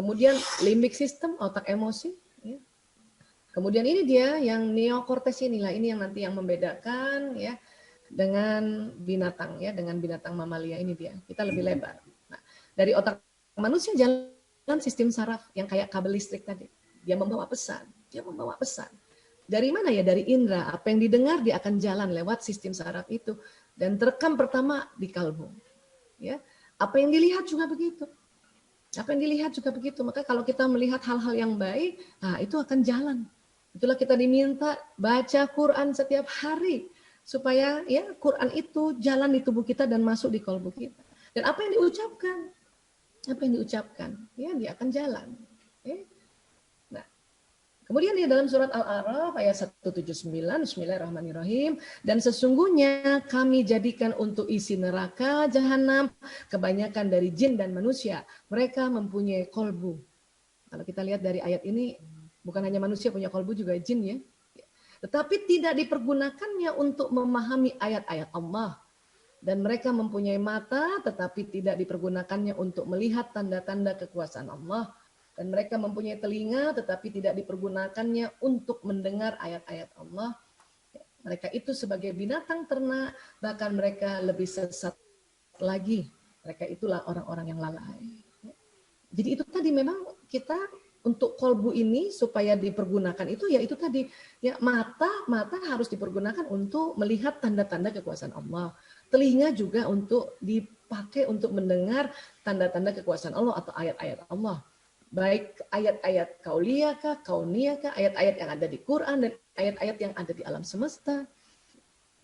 Kemudian limbic system, otak emosi. Ya. Kemudian ini dia yang neokortex inilah, ini yang nanti yang membedakan ya dengan binatang ya, dengan binatang mamalia ini dia. Kita lebih lebar. Nah, dari otak manusia jalan sistem saraf yang kayak kabel listrik tadi. Dia membawa pesan, dia membawa pesan. Dari mana ya? Dari indera. Apa yang didengar dia akan jalan lewat sistem saraf itu dan terekam pertama di kalbu. Ya, apa yang dilihat juga begitu. Apa yang dilihat juga begitu. Maka kalau kita melihat hal-hal yang baik, nah itu akan jalan. Itulah kita diminta baca Quran setiap hari supaya ya Quran itu jalan di tubuh kita dan masuk di kalbu kita. Dan apa yang diucapkan, ya dia akan jalan. Ya. Nah, kemudian di dalam surat Al-A'raf ayat 179, Bismillahirrahmanirrahim, dan sesungguhnya kami jadikan untuk isi neraka jahanam kebanyakan dari jin dan manusia. Mereka mempunyai kolbu. Kalau kita lihat dari ayat ini, bukan hanya manusia punya kolbu, juga jin ya. Tetapi tidak dipergunakannya untuk memahami ayat-ayat Allah. Dan mereka mempunyai mata, tetapi tidak dipergunakannya untuk melihat tanda-tanda kekuasaan Allah. Dan mereka mempunyai telinga, tetapi tidak dipergunakannya untuk mendengar ayat-ayat Allah. Mereka itu sebagai binatang ternak, bahkan mereka lebih sesat lagi. Mereka itulah orang-orang yang lalai. Jadi itu tadi memang kita untuk kolbu ini supaya dipergunakan itu ya itu tadi ya mata harus dipergunakan untuk melihat tanda-tanda kekuasaan Allah. Telinga juga untuk dipakai untuk mendengar tanda-tanda kekuasaan Allah atau ayat-ayat Allah. Baik ayat-ayat kauliyah kauniyah ayat-ayat yang ada di Quran dan ayat-ayat yang ada di alam semesta.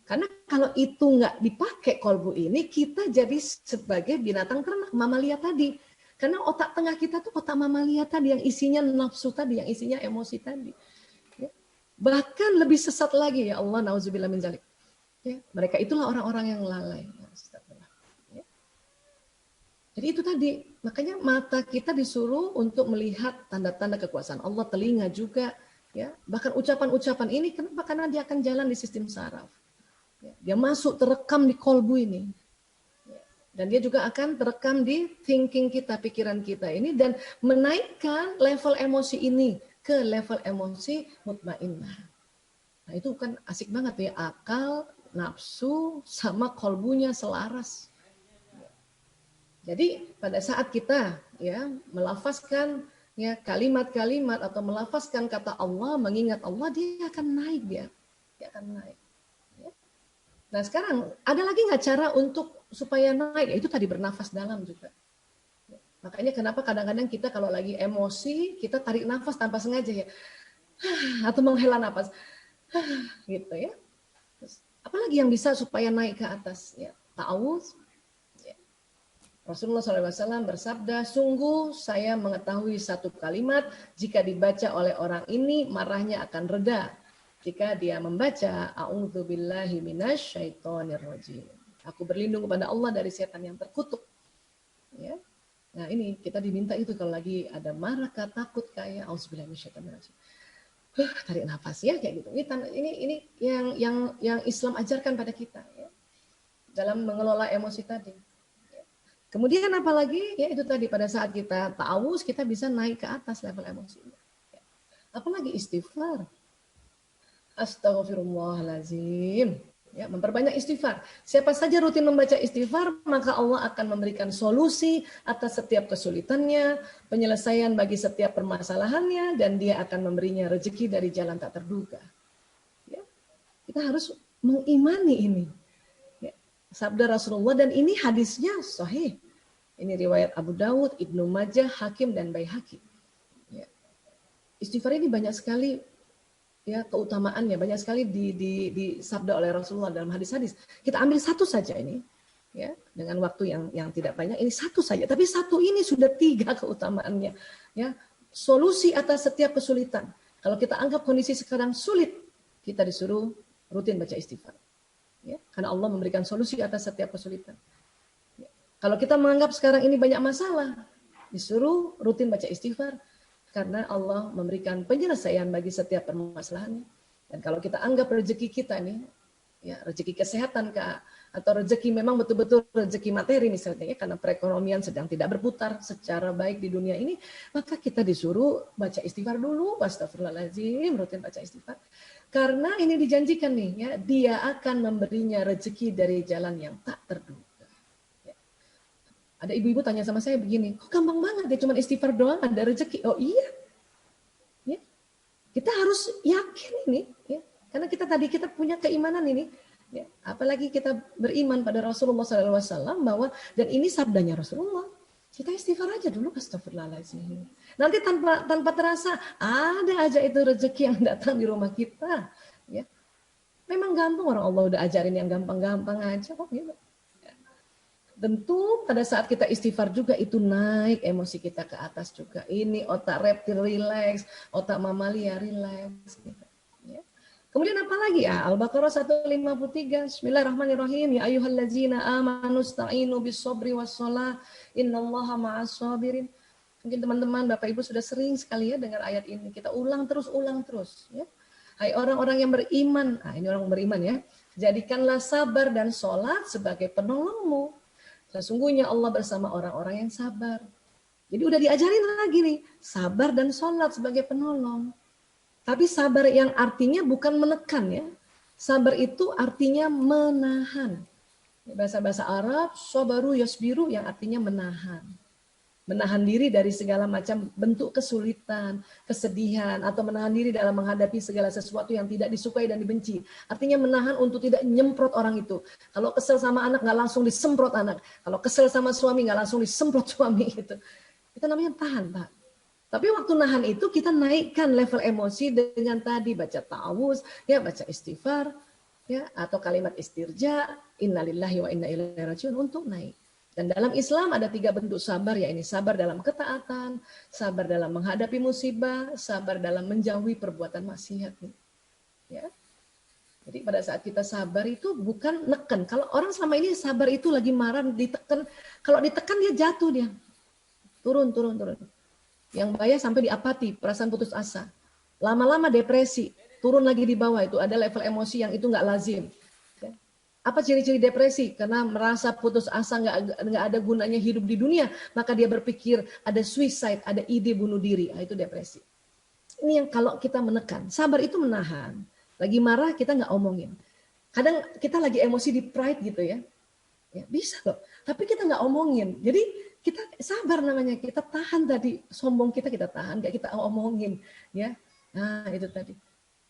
Karena kalau itu nggak dipakai kolbu ini, kita jadi sebagai binatang ternak, mamalia tadi. Karena otak tengah kita tuh otak mamalia tadi, yang isinya nafsu tadi, yang isinya emosi tadi. Ya. Bahkan lebih sesat lagi, ya Allah, na'udzubillah min dzalik. Ya. Mereka itulah orang-orang yang lalai. Ya. Jadi itu tadi, makanya mata kita disuruh untuk melihat tanda-tanda kekuasaan Allah, telinga juga. Ya. Bahkan ucapan-ucapan ini, kenapa? Karena dia akan jalan di sistem saraf. Dia masuk terekam di kolbu ini. Dan dia juga akan terekam di thinking kita, pikiran kita ini. Dan menaikkan level emosi ini ke level emosi mutmainnah. Nah itu kan asik banget ya. Akal, nafsu, sama kolbunya selaras. Jadi pada saat kita ya melafazkan ya kalimat-kalimat atau melafazkan kata Allah, mengingat Allah, dia akan naik dia. Dia akan naik. Nah sekarang ada lagi nggak cara untuk supaya naik? Ya, itu tadi bernafas dalam juga. Makanya kenapa kadang-kadang kita kalau lagi emosi kita tarik nafas tanpa sengaja ya, atau menghela nafas, gitu ya. Terus, apalagi yang bisa supaya naik ke atas? Ya, ta'awudz. Ya. Rasulullah SAW bersabda, sungguh saya mengetahui satu kalimat jika dibaca oleh orang ini marahnya akan reda. Jika dia membaca a'udzubillahi minasyaitonirrajim. Aku berlindung kepada Allah dari setan yang terkutuk. Ya. Nah, ini kita diminta itu kalau lagi ada marah kah, takut kayak auzubillahi minasyaitonirrajim. Tarik nafas ya kayak gitu. Ini yang Islam ajarkan pada kita ya. Dalam mengelola emosi tadi. Ya. Kemudian apalagi ya itu tadi pada saat kita ta'awuz kita bisa naik ke atas level emosi. Ya. Apalagi istighfar. Astaghfirullahaladzim. Ya, memperbanyak istighfar. Siapa saja rutin membaca istighfar, maka Allah akan memberikan solusi atas setiap kesulitannya, penyelesaian bagi setiap permasalahannya, dan dia akan memberinya rezeki dari jalan tak terduga. Ya, kita harus mengimani ini. Ya, sabda Rasulullah, dan ini hadisnya sahih. Ini riwayat Abu Dawud, Ibnu Majah, Hakim, dan Baihaqi. Ya. Istighfar ini banyak sekali ya keutamaannya, banyak sekali disabda oleh Rasulullah dalam hadis-hadis. Kita ambil satu saja ini ya dengan waktu yang tidak banyak, ini satu saja, tapi satu ini sudah 3 keutamaannya ya. Solusi atas setiap kesulitan. Kalau kita anggap kondisi sekarang sulit, kita disuruh rutin baca istighfar ya, karena Allah memberikan solusi atas setiap kesulitan ya. Kalau kita menganggap sekarang ini banyak masalah, disuruh rutin baca istighfar karena Allah memberikan penyelesaian bagi setiap permasalahannya. Dan kalau kita anggap rezeki kita nih, ya rezeki kesehatan kah, atau rezeki memang betul-betul rezeki materi misalnya ya, karena perekonomian sedang tidak berputar secara baik di dunia ini, maka kita disuruh baca istighfar dulu, astagfirullahaladzim, rutin baca istighfar. Karena ini dijanjikan nih ya, dia akan memberinya rezeki dari jalan yang tak terduga. Ya. Ada ibu-ibu tanya sama saya begini, kok gampang banget ya cuma istighfar doang ada rezeki? Oh iya, ya. Kita harus yakin ini, ya. Karena kita punya keimanan ini. Ya, apalagi kita beriman pada Rasulullah SAW bahwa, dan ini sabdanya Rasulullah, kita istighfar aja dulu, astagfirullahaladzim. Nanti tanpa terasa ada aja itu rezeki yang datang di rumah kita. Ya, memang gampang, orang Allah udah ajarin yang gampang-gampang aja kok gitu. Ya. Tentu pada saat kita istighfar juga itu naik emosi kita ke atas juga. Ini otak reptil relax, otak mamalia relax. Gitu. Kemudian apa lagi ya? Al-Baqarah 153. Bismillahirrahmanirrahim. Ya ayyuhallazina amanu sta'inu bis-sabri was-shalah. Innallaha ma'as sabirin. Mungkin teman-teman, Bapak Ibu sudah sering sekali ya dengar ayat ini. Kita ulang terus ya. Hai orang-orang yang beriman. Nah, ini orang beriman ya. Jadikanlah sabar dan sholat sebagai penolongmu. Sesungguhnya Allah bersama orang-orang yang sabar. Jadi udah diajarin lagi nih, sabar dan sholat sebagai penolong. Tapi sabar yang artinya bukan menekan ya. Sabar itu artinya menahan. Bahasa-bahasa Arab, sabaru yasbiru yang artinya menahan. Menahan diri dari segala macam bentuk kesulitan, kesedihan, atau menahan diri dalam menghadapi segala sesuatu yang tidak disukai dan dibenci. Artinya menahan untuk tidak nyemprot orang itu. Kalau kesel sama anak, nggak langsung disemprot anak. Kalau kesel sama suami, nggak langsung disemprot suami. Gitu. Itu namanya tahan, Pak. Tapi waktu nahan itu kita naikkan level emosi dengan tadi baca ta'awuz, ya baca istighfar, ya atau kalimat istirja, innalillahi wa inna ilaihi rajiun untuk naik. Dan dalam Islam ada 3 bentuk sabar, ya ini sabar dalam ketaatan, sabar dalam menghadapi musibah, sabar dalam menjauhi perbuatan maksiat. Ya. Jadi pada saat kita sabar itu bukan neken. Kalau orang selama ini sabar itu lagi marah, ditekan. Kalau ditekan dia jatuh dia. Turun. Yang bahaya sampai diapati, perasaan putus asa. Lama-lama depresi, turun lagi di bawah, itu ada level emosi yang itu nggak lazim. Apa ciri-ciri depresi? Karena merasa putus asa, nggak ada gunanya hidup di dunia, maka dia berpikir ada suicide, ada ide bunuh diri. Nah, itu depresi. Ini yang kalau kita menekan. Sabar itu menahan. Lagi marah kita nggak omongin. Kadang kita lagi emosi di pride gitu ya. Ya bisa loh. Tapi kita nggak omongin. Jadi kita sabar namanya, kita tahan tadi, sombong kita tahan, gak kita omongin, ya. Nah itu tadi.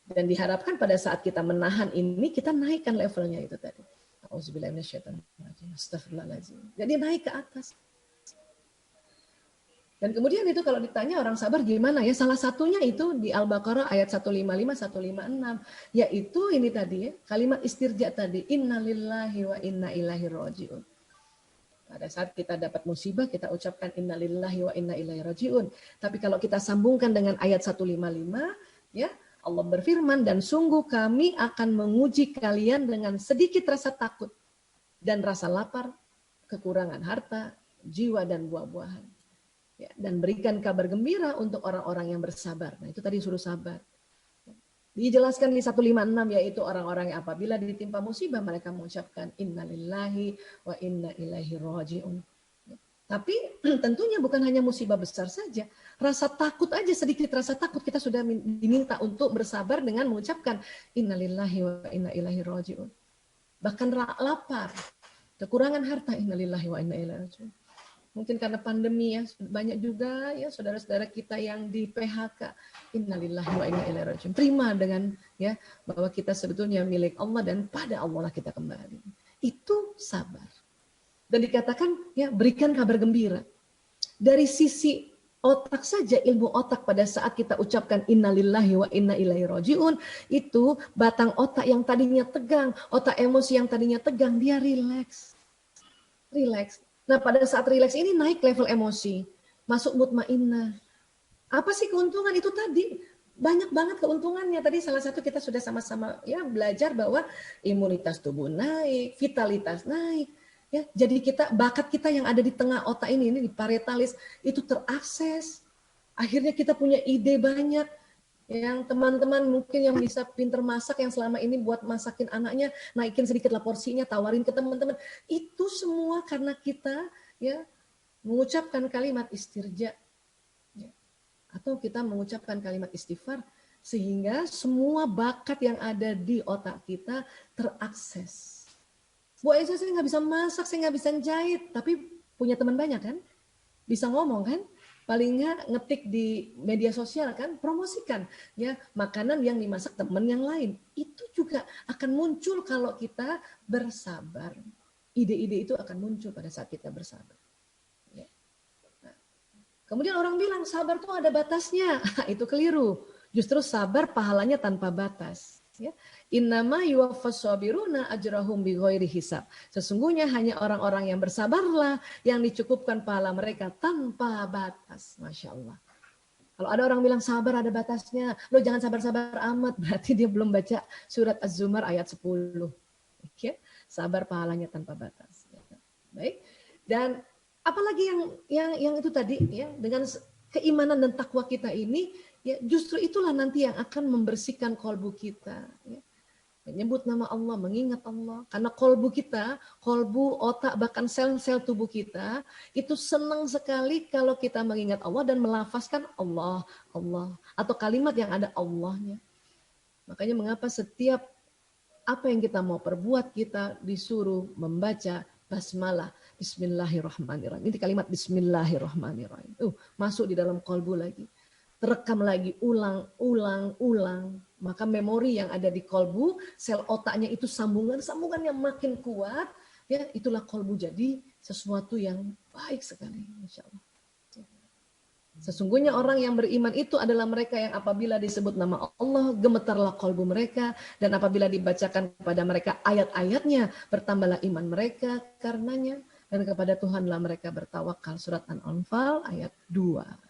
Dan diharapkan pada saat kita menahan ini, kita naikkan levelnya itu tadi. Astagfirullahaladzim. Jadi naik ke atas. Dan kemudian itu kalau ditanya orang sabar gimana ya, salah satunya itu di Al-Baqarah ayat 155, 156, yaitu ini tadi ya, kalimat istirja tadi, innalillahi wa inna ilaihi rajiun. Pada saat kita dapat musibah, kita ucapkan innalillahi wa inna ilaihi rajiun. Tapi kalau kita sambungkan dengan ayat 155, ya Allah berfirman, dan sungguh kami akan menguji kalian dengan sedikit rasa takut dan rasa lapar, kekurangan harta, jiwa dan buah-buahan. Ya, dan berikan kabar gembira untuk orang-orang yang bersabar. Nah itu tadi suruh sabar. Dijelaskan di 156 yaitu orang-orang yang apabila ditimpa musibah mereka mengucapkan innalillahi wa inna ilaihi rajiun. Tapi tentunya bukan hanya musibah besar saja. Rasa takut aja, sedikit rasa takut kita sudah diminta untuk bersabar dengan mengucapkan innalillahi wa inna ilaihi rajiun. Bahkan lapar, kekurangan harta, innalillahi wa inna ilaihi rajiun. Mungkin karena pandemi ya, banyak juga ya saudara-saudara kita yang di PHK. Innalillahi wa inna ilaihi rajiun. Terima dengan ya bahwa kita sebetulnya milik Allah dan pada Allah lah kita kembali. Itu sabar. Dan dikatakan ya berikan kabar gembira. Dari sisi otak saja, ilmu otak pada saat kita ucapkan innalillahi wa inna ilaihi rajiun, itu batang otak yang tadinya tegang, otak emosi yang tadinya tegang, dia rileks. Rileks. Nah pada saat rileks ini naik level emosi, masuk mutmainnah. Apa sih keuntungan itu tadi? Banyak banget keuntungannya. Tadi salah satu kita sudah sama-sama ya belajar bahwa imunitas tubuh naik, vitalitas naik. Ya, jadi bakat kita yang ada di tengah otak ini di parietalis itu terakses. Akhirnya kita punya ide banyak. Yang teman-teman mungkin yang bisa pinter masak, yang selama ini buat masakin anaknya, naikin sedikitlah porsinya, tawarin ke teman-teman. Itu semua karena kita ya mengucapkan kalimat istirja, ya. Atau kita mengucapkan kalimat istighfar, sehingga semua bakat yang ada di otak kita terakses. Bu Aisyah, saya nggak bisa masak, saya nggak bisa jahit, tapi punya teman banyak kan? Bisa ngomong kan? Paling nggak ngetik di media sosial kan, promosikan ya makanan yang dimasak teman yang lain. Itu juga akan muncul kalau kita bersabar. Ide-ide itu akan muncul pada saat kita bersabar. Ya. Nah, kemudian orang bilang sabar tuh ada batasnya. Itu keliru. Justru sabar pahalanya tanpa batas. Ya. Innama yuwaffas sabiruna ajrahum bighairi hisab. Sesungguhnya hanya orang-orang yang bersabarlah yang dicukupkan pahala mereka tanpa batas. Masya Allah. Kalau ada orang bilang sabar ada batasnya, lo jangan sabar-sabar amat, berarti dia belum baca surat Az-Zumar ayat 10. Oke, sabar pahalanya tanpa batas. Baik. Dan apalagi yang itu tadi ya, dengan keimanan dan takwa kita ini ya justru itulah nanti yang akan membersihkan kolbu kita ya. Menyebut nama Allah, mengingat Allah. Karena kolbu kita, kolbu, otak, bahkan sel-sel tubuh kita, itu senang sekali kalau kita mengingat Allah dan melafazkan Allah, Allah. Atau kalimat yang ada Allahnya. Makanya mengapa setiap apa yang kita mau perbuat, kita disuruh membaca basmalah, bismillahirrahmanirrahim. Ini kalimat bismillahirrahmanirrahim. Masuk di dalam kolbu lagi. Terekam lagi, ulang, maka memori yang ada di kolbu, sel otaknya itu sambungan yang makin kuat, ya itulah kolbu jadi sesuatu yang baik sekali, Masya Allah. Sesungguhnya orang yang beriman itu adalah mereka yang apabila disebut nama Allah, gemetarlah kolbu mereka, dan apabila dibacakan kepada mereka ayat-ayatnya, bertambahlah iman mereka karenanya, dan kepada Tuhanlah mereka bertawakal. Surat An-Anfal ayat 2.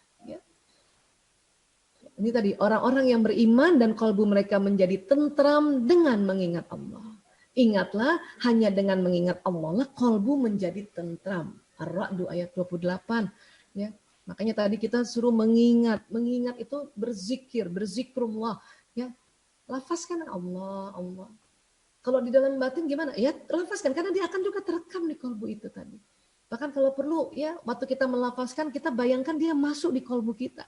Ini tadi orang-orang yang beriman dan kalbu mereka menjadi tentram dengan mengingat Allah. Ingatlah hanya dengan mengingat Allah lah kalbu menjadi tentram. Ar-Ra'd ayat 28. Ya. Makanya tadi kita suruh mengingat. Mengingat itu berzikir, berzikrullah. Ya. Lafazkan Allah, Allah. Kalau di dalam batin gimana? Ya lafazkan karena dia akan juga terekam di kalbu itu tadi. Bahkan kalau perlu ya waktu kita melafazkan kita bayangkan dia masuk di kalbu kita.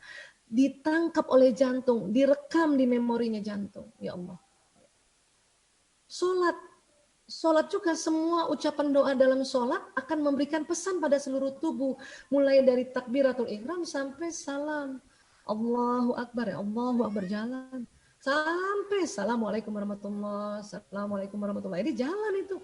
Ditangkap oleh jantung, direkam di memorinya jantung. Ya Allah. Solat juga semua ucapan doa dalam solat akan memberikan pesan pada seluruh tubuh. Mulai dari takbiratul ihram sampai salam. Allahu Akbar, ya Allahu Akbar jalan. Sampai Assalamualaikum warahmatullahi wabarakatuh. Assalamualaikum warahmatullahi wabarakatuh. Ini jalan itu.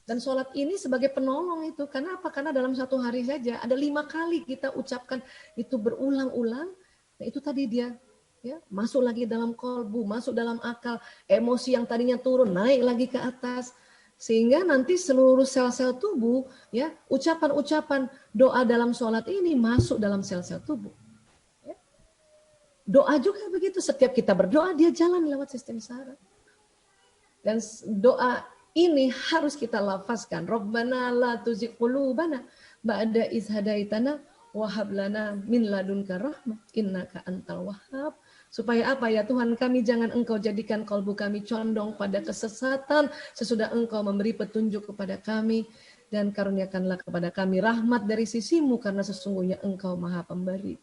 Dan sholat ini sebagai penolong itu. Karena apa? Karena dalam satu hari saja ada 5 kali kita ucapkan itu berulang-ulang. Nah itu tadi dia ya masuk lagi dalam kolbu, masuk dalam akal. Emosi yang tadinya turun naik lagi ke atas. Sehingga nanti seluruh sel-sel tubuh ya ucapan-ucapan doa dalam sholat ini masuk dalam sel-sel tubuh. Ya. Doa juga begitu. Setiap kita berdoa dia jalan lewat sistem saraf. Dan doa ini harus kita lafazkan. Rabbana la tuzigh qulubana ba'da idh hadaitana wa hab lana min ladunka rahmah innaka antal wahhab. Supaya apa ya Tuhan kami, jangan Engkau jadikan kalbu kami condong pada kesesatan sesudah Engkau memberi petunjuk kepada kami, dan karuniakanlah kepada kami rahmat dari sisimu karena sesungguhnya Engkau Maha Pemberi.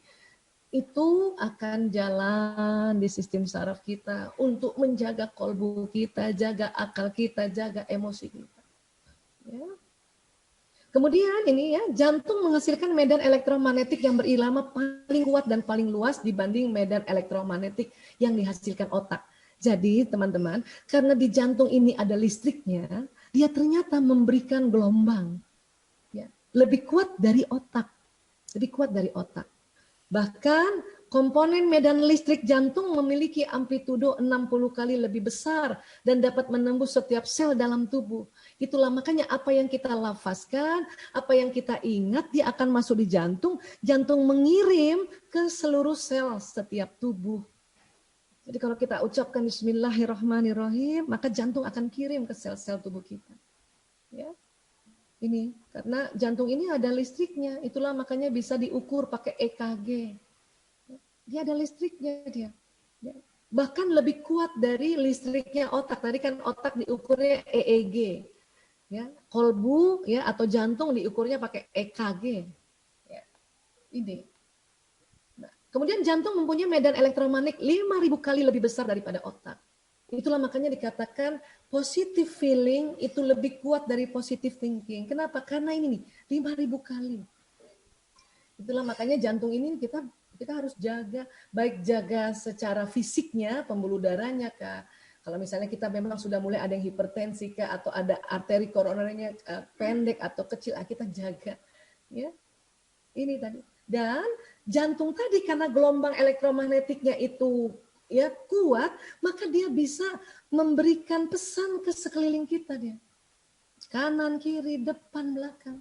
Itu akan jalan di sistem saraf kita untuk menjaga kolbu kita, jaga akal kita, jaga emosi kita. Ya. Kemudian ini ya, jantung menghasilkan medan elektromagnetik yang berirama paling kuat dan paling luas dibanding medan elektromagnetik yang dihasilkan otak. Jadi teman-teman, karena di jantung ini ada listriknya, dia ternyata memberikan gelombang. Ya, lebih kuat dari otak. Lebih kuat dari otak. Bahkan komponen medan listrik jantung memiliki amplitudo 60 kali lebih besar dan dapat menembus setiap sel dalam tubuh. Itulah makanya apa yang kita lafazkan, apa yang kita ingat, dia akan masuk di jantung. Jantung mengirim ke seluruh sel setiap tubuh. Jadi kalau kita ucapkan Bismillahirrahmanirrahim, maka jantung akan kirim ke sel-sel tubuh kita. Ya. Ini karena jantung ini ada listriknya, itulah makanya bisa diukur pakai EKG. Dia ada listriknya dia. Ya. Bahkan lebih kuat dari listriknya otak. Tadi kan otak diukurnya EEG, ya. Kolbu ya atau jantung diukurnya pakai EKG. Ya. Ini. Nah, kemudian jantung mempunyai medan elektromagnetik 5.000 kali lebih besar daripada otak. Itulah makanya dikatakan positive feeling itu lebih kuat dari positive thinking. Kenapa? Karena ini nih 5.000 kali. Itulah makanya jantung ini kita harus jaga, baik jaga secara fisiknya, pembuluh darahnya Kak. Kalau misalnya kita memang sudah mulai ada yang hipertensi Kak, atau ada arteri koronernya pendek atau kecil, kita jaga. Ya, ini tadi. Dan jantung tadi karena gelombang elektromagnetiknya itu ya kuat, maka dia bisa memberikan pesan ke sekeliling kita dia. Kanan, kiri, depan, belakang.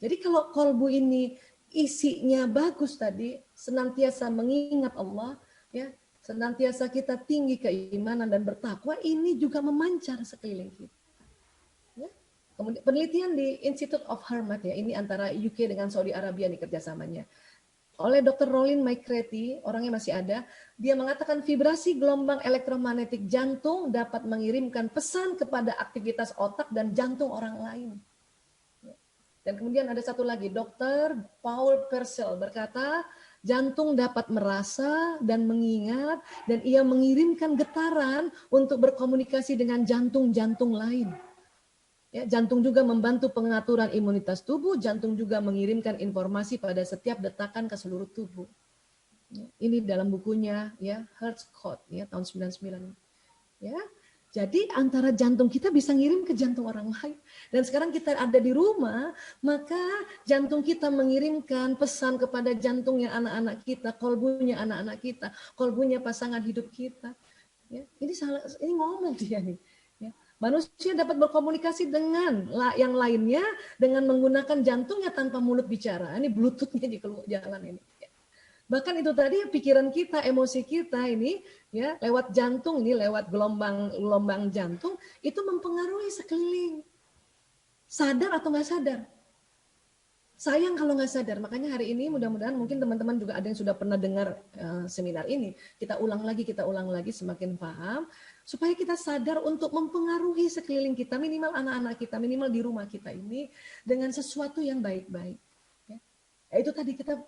Jadi kalau kolbu ini isinya bagus tadi, senantiasa mengingat Allah, ya, senantiasa kita tinggi keimanan dan bertakwa, ini juga memancar sekeliling kita. Ya. Kemudian penelitian di Institute of Harvard ya, ini antara UK dengan Saudi Arabia nih kerjasamanya. Oleh Dr. Rollin McCarthy, orangnya masih ada, dia mengatakan vibrasi gelombang elektromagnetik jantung dapat mengirimkan pesan kepada aktivitas otak dan jantung orang lain. Dan kemudian ada satu lagi, Dr. Paul Purcell berkata, jantung dapat merasa dan mengingat, dan ia mengirimkan getaran untuk berkomunikasi dengan jantung-jantung lain. Ya, jantung juga membantu pengaturan imunitas tubuh, jantung juga mengirimkan informasi pada setiap detakan ke seluruh tubuh. Ya, ini dalam bukunya ya Heart Code ya tahun 99. Ya, jadi antara jantung kita bisa ngirim ke jantung orang lain. Dan sekarang kita ada di rumah, maka jantung kita mengirimkan pesan kepada jantungnya anak-anak kita, kolbunya anak-anak kita, kolbunya pasangan hidup kita. Ya, ini ngomong dia nih. Ya. Manusia dapat berkomunikasi dengan yang lainnya dengan menggunakan jantungnya tanpa mulut bicara. Ini bluetoothnya di jalan ini. Bahkan itu tadi pikiran kita, emosi kita ini ya lewat jantung ini, lewat gelombang jantung itu mempengaruhi sekeliling. Sadar atau nggak sadar? Sayang kalau nggak sadar. Makanya hari ini mudah-mudahan mungkin teman-teman juga ada yang sudah pernah dengar seminar ini. Kita ulang lagi semakin paham supaya kita sadar untuk mempengaruhi sekeliling kita, minimal anak-anak kita, minimal di rumah kita ini dengan sesuatu yang baik-baik. Ya. Itu tadi kita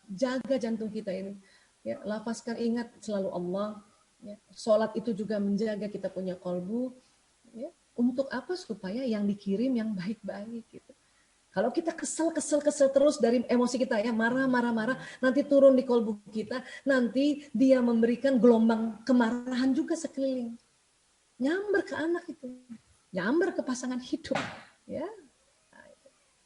jaga jantung kita ini. Ya, lafazkan ingat selalu Allah. Ya. Sholat itu juga menjaga kita punya kolbu. Ya. Untuk apa? Supaya yang dikirim yang baik-baik. Gitu. Kalau kita kesel terus dari emosi kita ya marah, nanti turun di kolbu kita, nanti dia memberikan gelombang kemarahan juga sekeliling. Nyamber ke anak itu, nyamber ke pasangan hidup. Ya,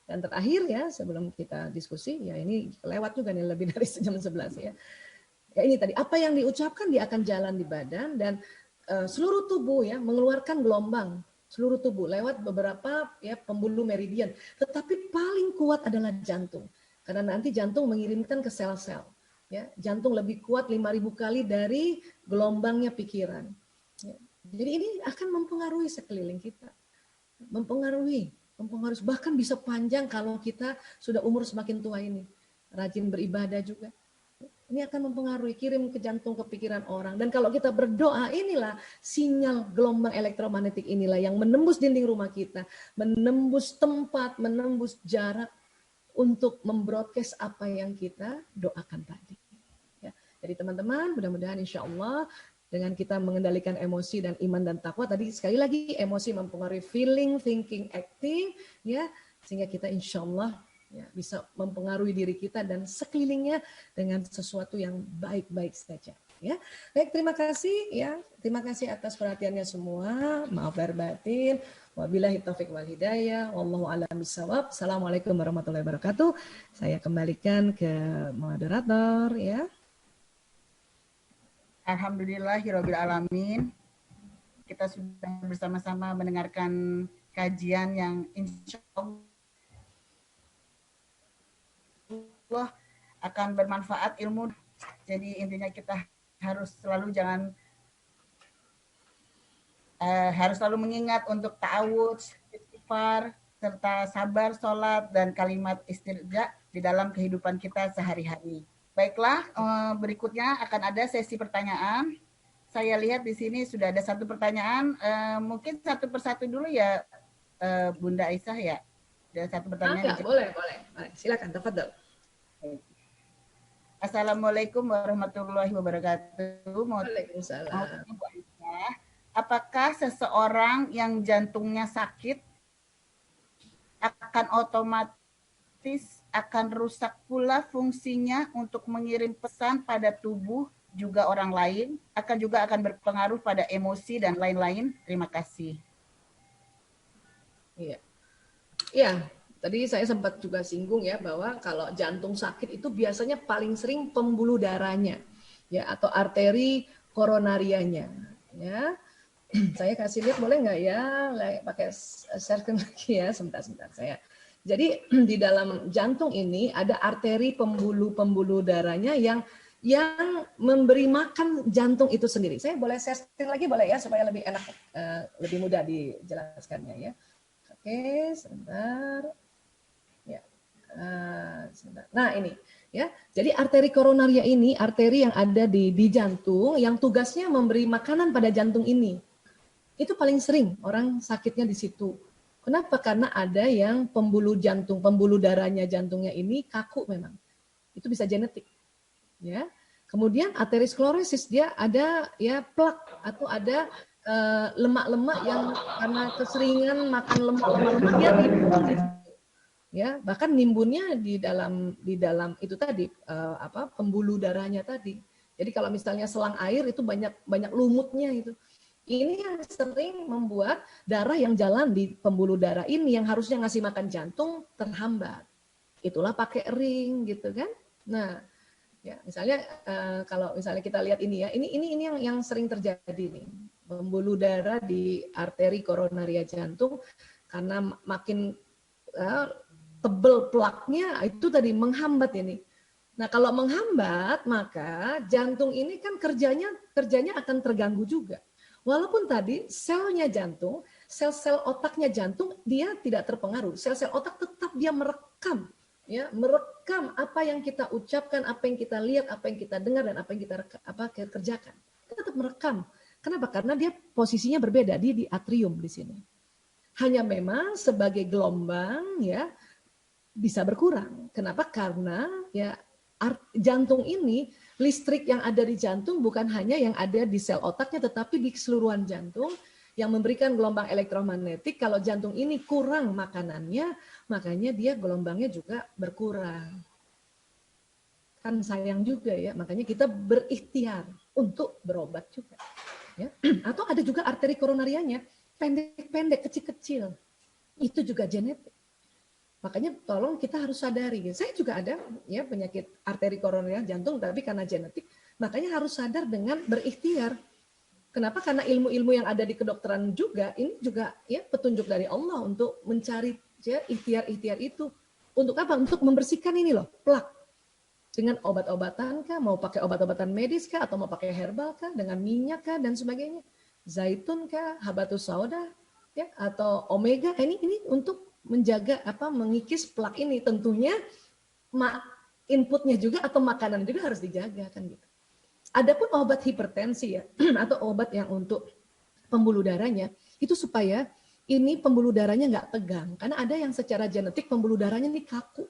dan terakhir ya, sebelum kita diskusi, ya ini lewat juga nih lebih dari jam 11 ya. Ya ini tadi, apa yang diucapkan dia akan jalan di badan dan seluruh tubuh ya mengeluarkan gelombang seluruh tubuh lewat beberapa ya pembuluh meridian. Tetapi paling kuat adalah jantung. Karena nanti jantung mengirimkan ke sel-sel. Ya, jantung lebih kuat 5.000 kali dari gelombangnya pikiran. Ya. Jadi ini akan mempengaruhi sekeliling kita. Mempengaruhi bahkan bisa panjang kalau kita sudah umur semakin tua ini rajin beribadah juga ini akan mempengaruhi kirim ke jantung ke pikiran orang dan kalau kita berdoa inilah sinyal gelombang elektromagnetik inilah yang menembus dinding rumah kita menembus tempat menembus jarak untuk membroadcast apa yang kita doakan tadi ya. Jadi teman-teman mudah-mudahan insya Allah dengan kita mengendalikan emosi dan iman dan takwa tadi sekali lagi emosi mempengaruhi feeling, thinking, acting ya sehingga kita insya Allah ya, bisa mempengaruhi diri kita dan sekelilingnya dengan sesuatu yang baik-baik saja ya. Baik, terima kasih ya. Terima kasih atas perhatiannya semua. Maaf lahir batin. Wabillahi taufik wal hidayah. Wallahu a'lam bishawab. Assalamualaikum warahmatullahi wabarakatuh. Saya kembalikan ke moderator ya. Alhamdulillahirabbil alamin. Kita sudah bersama-sama mendengarkan kajian yang insya Allah akan bermanfaat ilmu. Jadi intinya kita harus selalu harus selalu mengingat untuk ta'awudz, istighfar, serta sabar, sholat, dan kalimat istirja di dalam kehidupan kita sehari-hari. Baiklah, berikutnya akan ada sesi pertanyaan. Saya lihat di sini sudah ada satu pertanyaan. Mungkin satu persatu dulu ya, Bunda Aisyah ya. Ada satu pertanyaan. Ya, boleh. Silakan, tafadhol. Assalamualaikum warahmatullahi wabarakatuh. Waalaikumsalam. Bu Aisyah, apakah seseorang yang jantungnya sakit akan otomatis akan rusak pula fungsinya untuk mengirim pesan pada tubuh juga orang lain, akan berpengaruh pada emosi dan lain-lain? Terima kasih. Iya. Iya, tadi saya sempat juga singgung ya bahwa kalau jantung sakit itu biasanya paling sering pembuluh darahnya ya atau arteri koronarianya ya. Saya kasih lihat boleh nggak ya, pakai share lagi ya, sebentar saya. Jadi di dalam jantung ini ada arteri pembuluh darahnya yang memberi makan jantung itu sendiri. Saya boleh share lagi boleh ya supaya lebih enak, lebih mudah dijelaskannya ya. Oke, sebentar. Ya. Sebentar. Nah, ini ya. Jadi arteri koronaria ini arteri yang ada di jantung yang tugasnya memberi makanan pada jantung ini. Itu paling sering orang sakitnya di situ. Kenapa? Karena ada yang pembuluh darahnya jantungnya ini kaku memang. Itu bisa genetik. Ya. Kemudian aterosklerosis dia ada ya plak atau ada lemak-lemak yang karena keseringan makan lemak-lemak dia nimbun di situ. Ya, bahkan nimbunnya di dalam itu tadi pembuluh darahnya tadi. Jadi kalau misalnya selang air itu banyak lumutnya itu. Ini yang sering membuat darah yang jalan di pembuluh darah ini yang harusnya ngasih makan jantung terhambat. Itulah pakai ring gitu kan. Nah, ya misalnya kalau misalnya kita lihat ini ya, ini yang sering terjadi nih. Pembuluh darah di arteri koronaria jantung karena makin tebel plaknya itu tadi menghambat ini. Nah, kalau menghambat maka jantung ini kan kerjanya akan terganggu juga. Walaupun tadi selnya jantung, sel-sel otaknya jantung dia tidak terpengaruh. Sel-sel otak tetap dia merekam, ya, merekam apa yang kita ucapkan, apa yang kita lihat, apa yang kita dengar dan apa yang kita kerjakan. Dia tetap merekam. Kenapa? Karena dia posisinya berbeda, dia di atrium di sini. Hanya memang sebagai gelombang ya bisa berkurang. Kenapa? Karena ya jantung ini listrik yang ada di jantung bukan hanya yang ada di sel otaknya tetapi di keseluruhan jantung yang memberikan gelombang elektromagnetik. Kalau jantung ini kurang makanannya, makanya dia gelombangnya juga berkurang. Kan sayang juga ya, makanya kita berikhtiar untuk berobat juga. Ya. Atau ada juga arteri koronarianya, pendek-pendek, kecil-kecil. Itu juga genetik. Makanya tolong kita harus sadari. Saya juga ada ya penyakit arteri koroner jantung tapi karena genetik, makanya harus sadar dengan berikhtiar. Kenapa? Karena ilmu-ilmu yang ada di kedokteran juga ini juga ya petunjuk dari Allah untuk mencari ya ikhtiar-ikhtiar itu. Untuk apa? Untuk membersihkan ini loh, plak. Dengan obat-obatan kah, mau pakai obat-obatan medis kah atau mau pakai herbal kah, dengan minyak kah dan sebagainya. Zaitun kah, habatus sauda ya atau omega ini untuk menjaga mengikis plak ini. Tentunya inputnya juga atau makanan juga harus dijaga kan gitu. Adapun obat hipertensi ya atau obat yang untuk pembuluh darahnya itu supaya ini pembuluh darahnya nggak tegang karena ada yang secara genetik pembuluh darahnya ini kaku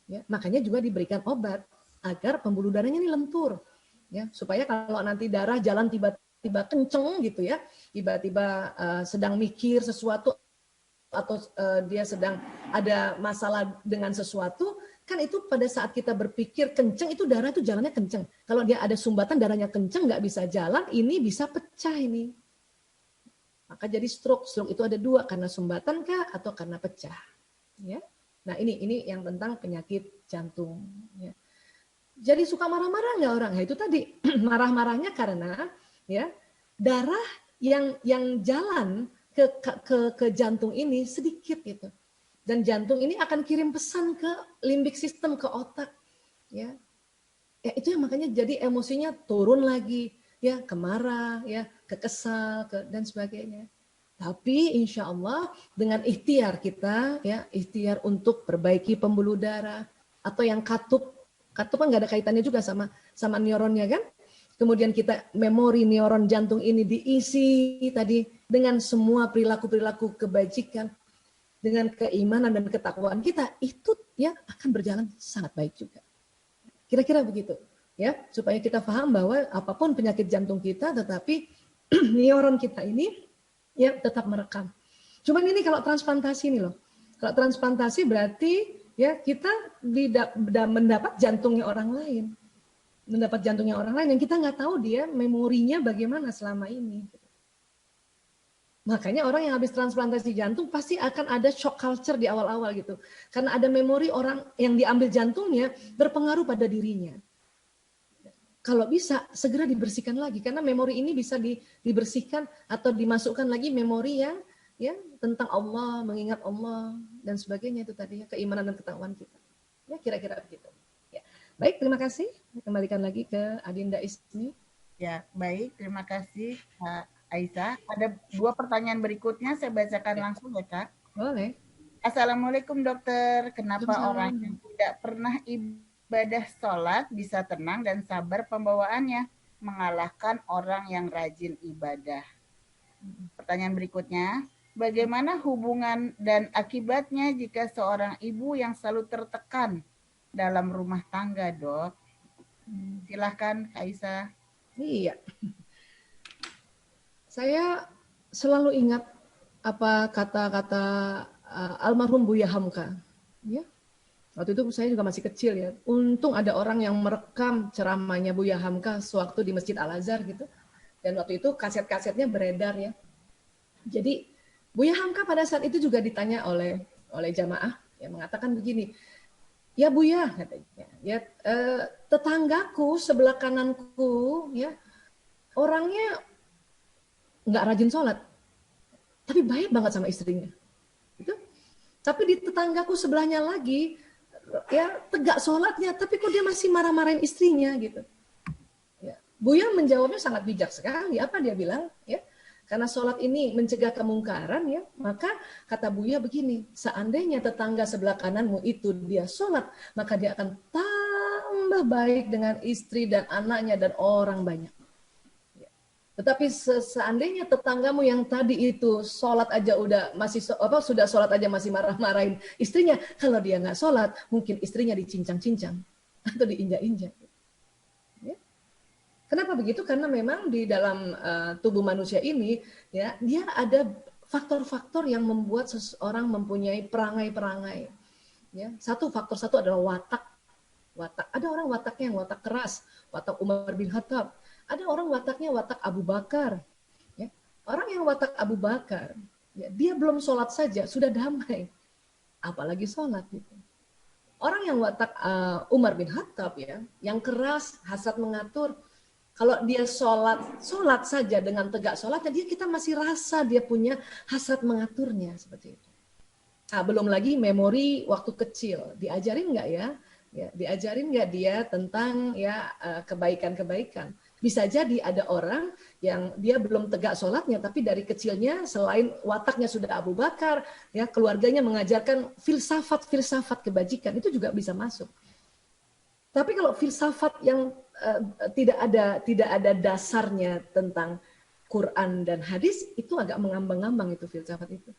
ya, makanya juga diberikan obat agar pembuluh darahnya ini lentur ya supaya kalau nanti darah jalan tiba-tiba kenceng gitu ya, tiba-tiba sedang mikir sesuatu atau dia sedang ada masalah dengan sesuatu, kan itu pada saat kita berpikir kenceng, itu darah itu jalannya kenceng. Kalau dia ada sumbatan, darahnya kenceng, nggak bisa jalan, ini bisa pecah ini. Maka jadi stroke. Stroke itu ada dua, karena sumbatan kah atau karena pecah. Ya. Nah ini yang tentang penyakit jantung. Ya. Jadi suka marah-marah nggak orang? Nah, itu tadi marah-marahnya karena ya darah yang jalan ke jantung ini sedikit gitu. Dan jantung ini akan kirim pesan ke limbik sistem, ke otak. Ya, itu yang makanya jadi emosinya turun lagi, ya kemarah, ya kekesal, dan sebagainya. Tapi insya Allah dengan ikhtiar kita, ya ikhtiar untuk perbaiki pembuluh darah atau yang katup Itu kan nggak ada kaitannya juga sama neuronnya kan. Kemudian kita memori neuron jantung ini diisi tadi dengan semua perilaku-perilaku kebajikan, dengan keimanan dan ketakwaan kita, itu ya akan berjalan sangat baik juga. Kira-kira begitu ya, supaya kita paham bahwa apapun penyakit jantung kita, tetapi neuron kita ini ya tetap merekam. Cuman ini kalau transplantasi ini loh. Kalau transplantasi berarti ya kita mendapat jantungnya orang lain. Mendapat jantungnya orang lain yang kita nggak tahu dia memorinya bagaimana selama ini. Makanya orang yang habis transplantasi jantung pasti akan ada shock culture di awal-awal gitu. Karena ada memori orang yang diambil jantungnya berpengaruh pada dirinya. Kalau bisa segera dibersihkan lagi karena memori ini bisa dibersihkan atau dimasukkan lagi memori yang ya tentang Allah, mengingat Allah dan sebagainya itu tadi ya, keimanan dan ketakwaan kita. Ya kira-kira begitu. Ya. Baik, terima kasih. Kembalikan lagi ke Adinda Ismi. Ya, baik, terima kasih Kak Aisyah. Ada 2 pertanyaan berikutnya saya bacakan langsung ya Kak. Boleh. Assalamualaikum dokter, kenapa orang yang tidak pernah ibadah sholat bisa tenang dan sabar pembawaannya mengalahkan orang yang rajin ibadah? Pertanyaan berikutnya, bagaimana hubungan dan akibatnya jika seorang ibu yang selalu tertekan dalam rumah tangga, Dok? Silahkan, Kak Aisyah. Iya. Saya selalu ingat apa kata-kata almarhum Buya Hamka. Ya. Waktu itu saya juga masih kecil ya. Untung ada orang yang merekam ceramahnya Buya Hamka sewaktu di Masjid Al-Azhar gitu. Dan waktu itu kaset-kasetnya beredar ya. Jadi Buya Hamka pada saat itu juga ditanya oleh jamaah yang mengatakan begini, ya Buya katanya, ya tetanggaku sebelah kananku ya orangnya nggak rajin sholat, tapi baik banget sama istrinya. Gitu. Tapi di tetanggaku sebelahnya lagi ya tegak sholatnya, tapi kok dia masih marah-marahin istrinya gitu. Ya. Buya menjawabnya sangat bijak sekali. Apa dia bilang? Ya, karena sholat ini mencegah kemungkaran ya, maka kata Buya begini, seandainya tetangga sebelah kananmu itu dia sholat, maka dia akan tambah baik dengan istri dan anaknya dan orang banyak. Ya. Tetapi seandainya tetanggamu yang tadi itu sholat aja sudah sholat aja masih marah-marahin istrinya, kalau dia nggak sholat, mungkin istrinya dicincang-cincang atau diinjak-injak. Kenapa begitu? Karena memang di dalam tubuh manusia ini ya dia ada faktor-faktor yang membuat seseorang mempunyai perangai-perangai. Ya, satu adalah watak. Ada orang wataknya yang watak keras, watak Umar bin Khattab. Ada orang wataknya watak Abu Bakar. Ya, orang yang watak Abu Bakar, ya, dia belum sholat saja sudah damai, apalagi sholat. Gitu. Orang yang watak Umar bin Khattab ya, yang keras, hasad mengatur. Kalau dia sholat saja dengan tegak sholatnya, kita masih rasa dia punya hasrat mengaturnya seperti itu. Nah, belum lagi memori waktu kecil, diajarin nggak ya? Diajarin nggak dia tentang ya kebaikan-kebaikan? Bisa jadi ada orang yang dia belum tegak sholatnya, tapi dari kecilnya selain wataknya sudah Abu Bakar, ya keluarganya mengajarkan filsafat kebajikan itu juga bisa masuk. Tapi kalau filsafat yang tidak ada dasarnya tentang Quran dan hadis, itu agak mengambang-ambang itu filsafat itu.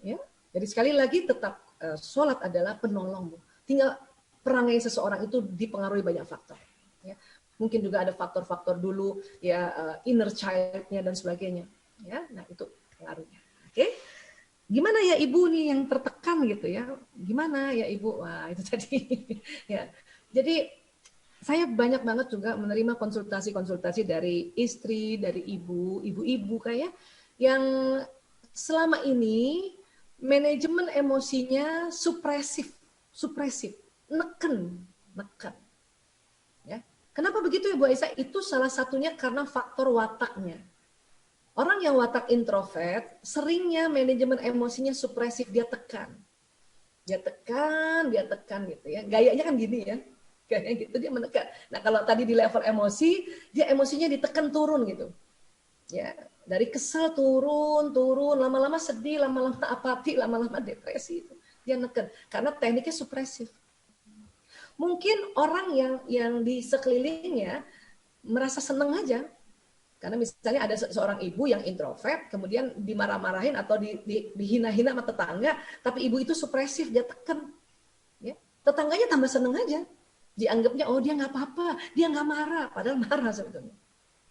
Ya, jadi sekali lagi tetap sholat adalah penolong. Tinggal perangai seseorang itu dipengaruhi banyak faktor. Ya. Mungkin juga ada faktor-faktor dulu ya inner child-nya dan sebagainya. Ya, nah itu pengaruhnya. Oke. Gimana ya ibu nih yang tertekan gitu ya? Gimana ya ibu? Wah itu tadi. Ya. Jadi saya banyak banget juga menerima konsultasi dari istri, dari ibu-ibu kayak yang selama ini manajemen emosinya supresif, neken. Ya. Kenapa begitu ya Bu Aisyah? Itu salah satunya karena faktor wataknya. Orang yang watak introvert, seringnya manajemen emosinya supresif, dia tekan gitu ya. Gayanya kan gini ya. Kayak gitu dia menekan. Nah kalau tadi di level emosi, dia emosinya ditekan turun gitu. Ya dari kesel turun, lama-lama sedih, lama-lama apati, lama-lama depresi itu. Dia neken karena tekniknya supresif. Mungkin orang yang di sekelilingnya merasa seneng aja. Karena misalnya ada seorang ibu yang introvert, kemudian dimarah-marahin atau dihina-hina sama tetangga, tapi ibu itu supresif, dia tekan. Ya. Tetangganya tambah seneng aja. Dianggapnya, oh dia nggak apa-apa, dia nggak marah, padahal marah sebetulnya.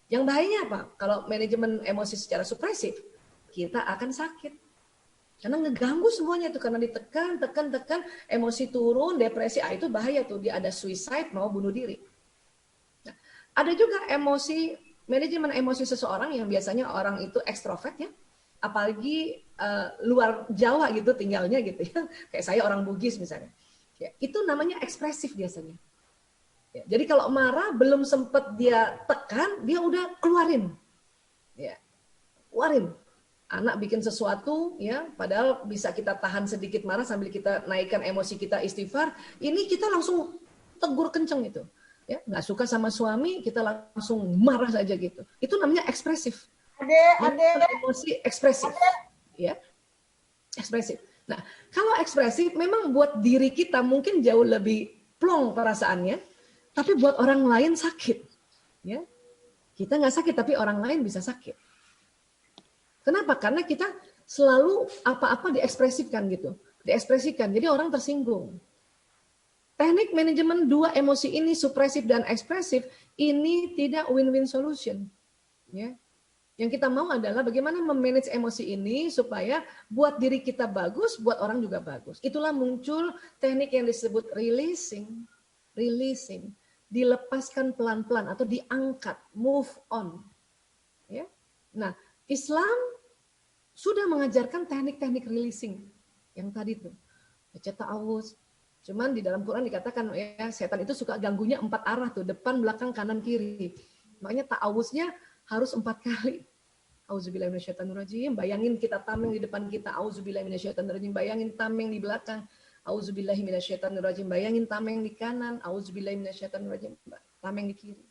Yang bahayanya apa? Kalau manajemen emosi secara supresif, kita akan sakit. Karena ngeganggu semuanya itu, karena ditekan, tekan, emosi turun, depresi, itu bahaya tuh, dia ada suicide, mau bunuh diri. Nah, ada juga manajemen emosi seseorang yang biasanya orang itu ekstrovert ya, apalagi luar Jawa gitu tinggalnya gitu ya, kayak saya orang Bugis misalnya, ya, itu namanya ekspresif biasanya. Ya, jadi kalau marah belum sempat dia tekan, dia udah keluarin. Ya, keluarin. Anak bikin sesuatu, ya, padahal bisa kita tahan sedikit marah sambil kita naikkan emosi kita istighfar. Ini kita langsung tegur kenceng itu. Ya, nggak suka sama suami, kita langsung marah saja gitu. Itu namanya ekspresif. Ade. Emosi ekspresif. Ya, ekspresif. Nah, kalau ekspresif memang buat diri kita mungkin jauh lebih plong perasaannya, tapi buat orang lain sakit. Ya, kita nggak sakit, tapi orang lain bisa sakit. Kenapa? Karena kita selalu apa-apa diekspresikan gitu. Diekspresikan, jadi orang tersinggung. Teknik manajemen dua emosi ini, supresif dan ekspresif, ini tidak win-win solution. Ya. Yang kita mau adalah bagaimana memanage emosi ini supaya buat diri kita bagus, buat orang juga bagus. Itulah muncul teknik yang disebut releasing. Releasing. Dilepaskan pelan-pelan atau diangkat, move on. Ya. Nah, Islam sudah mengajarkan teknik-teknik releasing yang tadi tuh. Baca ta'awuz. Cuman di dalam Quran dikatakan ya setan itu suka ganggunya 4 arah tuh, depan, belakang, kanan, kiri. Makanya ta'awuznya harus 4 kali. Auzubillahi minasyaitonirrajim. Bayangin kita tameng di depan kita. Auzubillahi minasyaitonirrajim. Bayangin tameng di belakang. Auzubillahi minasyaitonirrajim. Bayangin tameng di kanan. Auzubillahi minasyaitonirrajim. Tameng di kiri.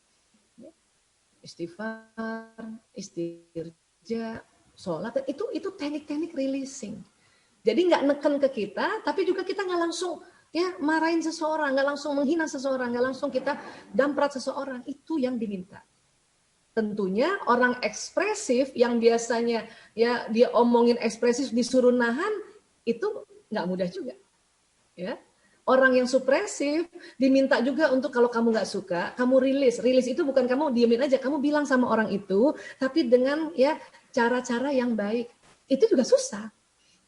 Istighfar, istirja, sholat, itu teknik-teknik releasing. Jadi nggak neken ke kita, tapi juga kita nggak langsung ya marahin seseorang, nggak langsung menghina seseorang, nggak langsung kita damprat seseorang. Itu yang diminta. Tentunya orang ekspresif yang biasanya ya dia omongin ekspresif disuruh nahan, itu nggak mudah juga. Ya. Orang yang supresif diminta juga untuk kalau kamu nggak suka, kamu rilis. Rilis itu bukan kamu diemin aja, kamu bilang sama orang itu, tapi dengan ya cara-cara yang baik. Itu juga susah.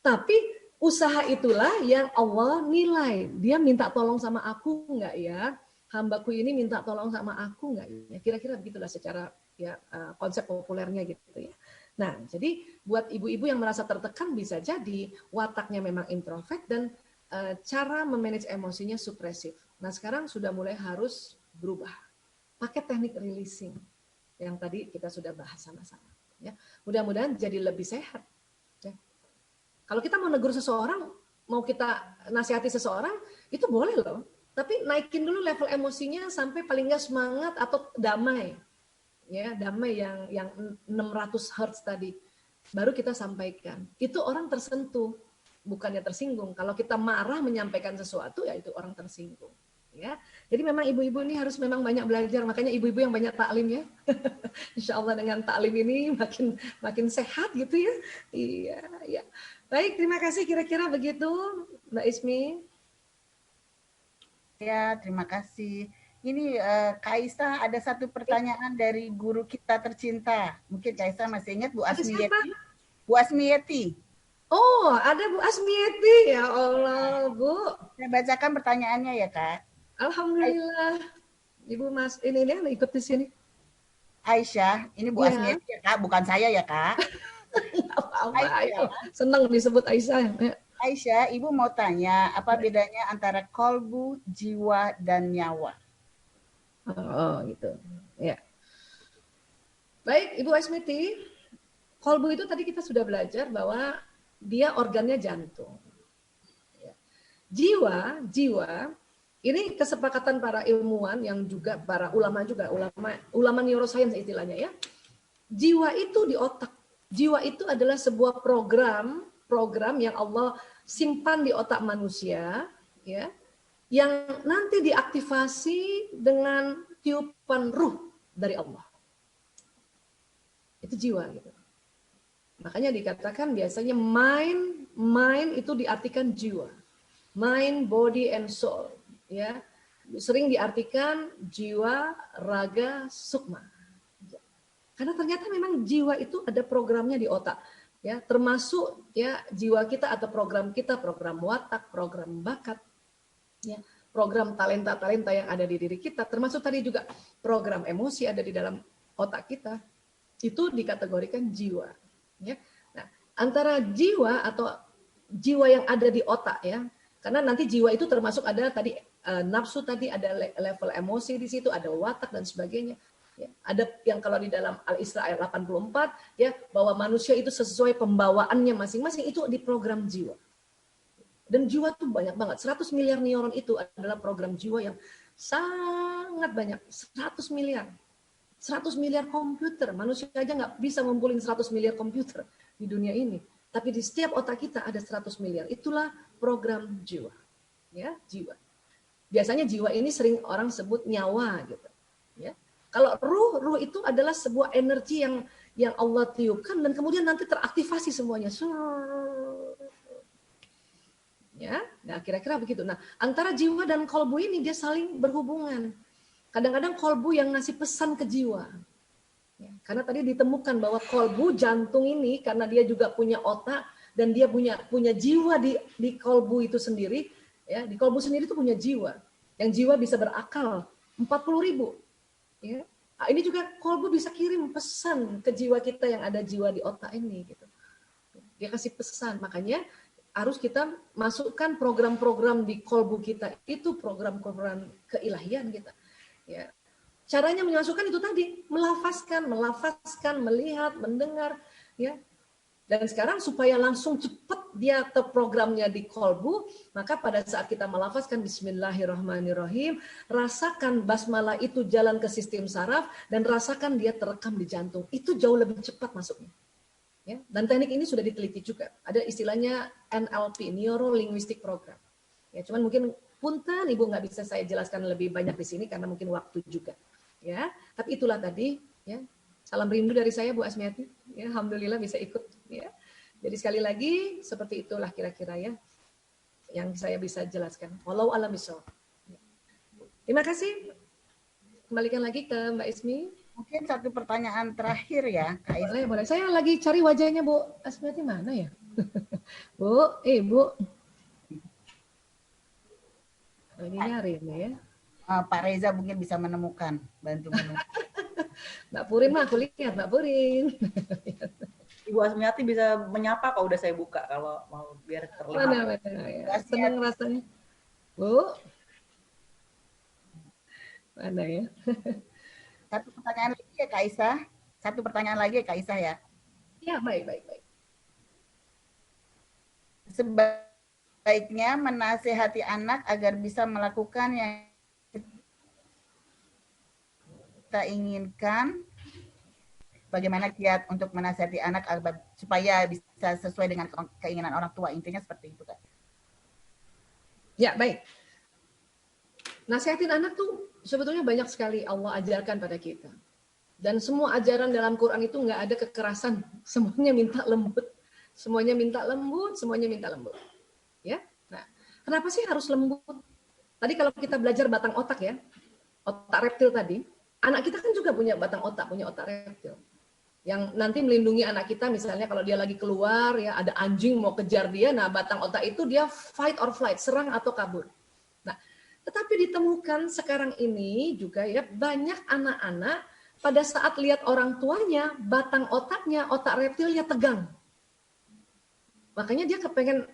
Tapi usaha itulah yang Allah nilai. Dia minta tolong sama aku nggak ya? Hambaku ini minta tolong sama aku nggak ya? Kira-kira begitulah secara ya konsep populernya gitu ya. Nah, jadi buat ibu-ibu yang merasa tertekan bisa jadi wataknya memang introvert dan cara memanage emosinya supresif. Nah, sekarang sudah mulai harus berubah. Pakai teknik releasing yang tadi kita sudah bahas sama-sama. Ya, mudah-mudahan jadi lebih sehat. Ya. Kalau kita mau negur seseorang, mau kita nasihati seseorang, itu boleh loh. Tapi naikin dulu level emosinya sampai paling nggak semangat atau damai. Ya, damai yang 600 Hz tadi. Baru kita sampaikan. Itu orang tersentuh, bukannya tersinggung. Kalau kita marah menyampaikan sesuatu, ya itu orang tersinggung. Ya, jadi memang ibu-ibu ini harus memang banyak belajar. Makanya ibu-ibu yang banyak taklim ya. Insya Allah dengan taklim ini makin sehat gitu ya. Iya, ya. Baik, terima kasih. Kira-kira begitu, Mbak Ismi. Ya, terima kasih. Ini Kaisa ada satu pertanyaan dari guru kita tercinta. Mungkin Kaisa masih ingat Bu Asmiyeti. Bu Asmiyeti. Oh, ada Bu Asmiyeti. Ya Allah, Bu. Saya bacakan pertanyaannya ya, Kak. Alhamdulillah. Ibu Mas ini ikut di sini. Aisyah, ini Bu Asmiyeti ya, Kak, bukan saya ya, Kak. Aisyah. Senang disebut Aisyah. Aisyah, Ibu mau tanya, apa bedanya antara kolbu, jiwa, dan nyawa? Oh, gitu. Ya. Baik, Ibu Asmiti. Kolbu itu tadi kita sudah belajar bahwa dia organnya jantung. Jiwa, ini kesepakatan para ilmuwan yang juga para ulama neuroscience istilahnya ya. Jiwa itu di otak. Jiwa itu adalah sebuah program yang Allah simpan di otak manusia, ya. yang nanti diaktifasi dengan tiupan ruh dari Allah. Itu jiwa gitu. Makanya dikatakan biasanya mind itu diartikan jiwa. Mind, body, and soul. Ya, sering diartikan jiwa, raga, sukma. Karena ternyata memang jiwa itu ada programnya di otak. Ya, termasuk ya jiwa kita atau program kita, program watak, program bakat, ya, program talenta-talenta yang ada di diri kita, termasuk tadi juga program emosi ada di dalam otak kita. Itu dikategorikan jiwa. Ya. Nah, antara jiwa atau jiwa yang ada di otak ya, karena nanti jiwa itu termasuk ada tadi nafsu tadi, ada level emosi di situ, ada watak dan sebagainya. Ya, ada yang kalau di dalam Al-Isra ayat 84 ya bahwa manusia itu sesuai pembawaannya masing-masing itu di program jiwa. Dan jiwa tuh banyak banget. 100 miliar neuron itu adalah program jiwa yang sangat banyak. 100 miliar. 100 miliar komputer. Manusia aja nggak bisa ngumpulin 100 miliar komputer di dunia ini. Tapi di setiap otak kita ada 100 miliar. Itulah program jiwa. Ya, jiwa. Biasanya jiwa ini sering orang sebut nyawa gitu. Ya. Kalau ruh itu adalah sebuah energi yang Allah tiupkan dan kemudian nanti teraktivasi semuanya. Ya, nah kira-kira begitu. Nah, antara jiwa dan kolbu ini dia saling berhubungan. Kadang-kadang kolbu yang ngasih pesan ke jiwa. Ya, karena tadi ditemukan bahwa kolbu jantung ini karena dia juga punya otak dan dia punya jiwa di kolbu itu sendiri. Ya, di kolbu sendiri itu punya jiwa. Yang jiwa bisa berakal 40.000. Ya. Nah, ini juga kolbu bisa kirim pesan ke jiwa kita yang ada jiwa di otak ini. Gitu. Dia kasih pesan, makanya harus kita masukkan program-program di kolbu kita itu program-program keilahian kita. Ya. Caranya memasukkan itu tadi, melafazkan, melihat, mendengar, ya. Dan sekarang supaya langsung cepat dia terprogramnya di kolbu, maka pada saat kita melafazkan Bismillahirrahmanirrahim, rasakan basmalah itu jalan ke sistem saraf dan rasakan dia terekam di jantung. Itu jauh lebih cepat masuknya. Ya, dan teknik ini sudah diteliti juga. Ada istilahnya NLP, Neuro Linguistic Program. Ya, cuman mungkin punten Ibu nggak bisa saya jelaskan lebih banyak di sini karena mungkin waktu juga. Ya, tapi itulah tadi. Ya, salam rindu dari saya Bu Asmiati. Ya, alhamdulillah bisa ikut. Ya, jadi sekali lagi seperti itulah kira-kira ya yang saya bisa jelaskan. Walau alam bisawab. Ya. Terima kasih. Kembalikan lagi ke Mbak Ismi. Mungkin satu pertanyaan terakhir ya, Kak Ismi. Boleh, boleh. Saya lagi cari wajahnya Bu Asmiati mana ya? Bu, Bu. Lagi nyari nih ya. Pak Reza mungkin bisa menemukan, bantu menemukan. Mbak Purin mah aku lihat Mbak Purin. Ibu Asmiati bisa menyapa kalau udah saya buka kalau mau biar terlihat. Mana ya. Senang rasanya. Bu. Mana ya? Satu pertanyaan lagi ya Kak Isa. Satu pertanyaan lagi ya Kak Isa ya. Ya, baik. Sebaiknya menasihati anak agar bisa melakukan yang kita inginkan. Bagaimana kiat untuk menasihati anak agar supaya bisa sesuai dengan keinginan orang tua, intinya seperti itu kan? Ya, baik. Nasihatin anak tuh sebetulnya banyak sekali Allah ajarkan pada kita. Dan semua ajaran dalam Quran itu nggak ada kekerasan, semuanya minta lembut. Semuanya minta lembut. Ya. Nah, kenapa sih harus lembut? Tadi kalau kita belajar batang otak ya, otak reptil tadi, anak kita kan juga punya batang otak, punya otak reptil. Yang nanti melindungi anak kita misalnya kalau dia lagi keluar ya ada anjing mau kejar dia, nah batang otak itu dia fight or flight, serang atau kabur. Nah, tetapi ditemukan sekarang ini juga ya banyak anak-anak pada saat lihat orang tuanya batang otaknya, otak reptilnya tegang. Makanya dia kepengen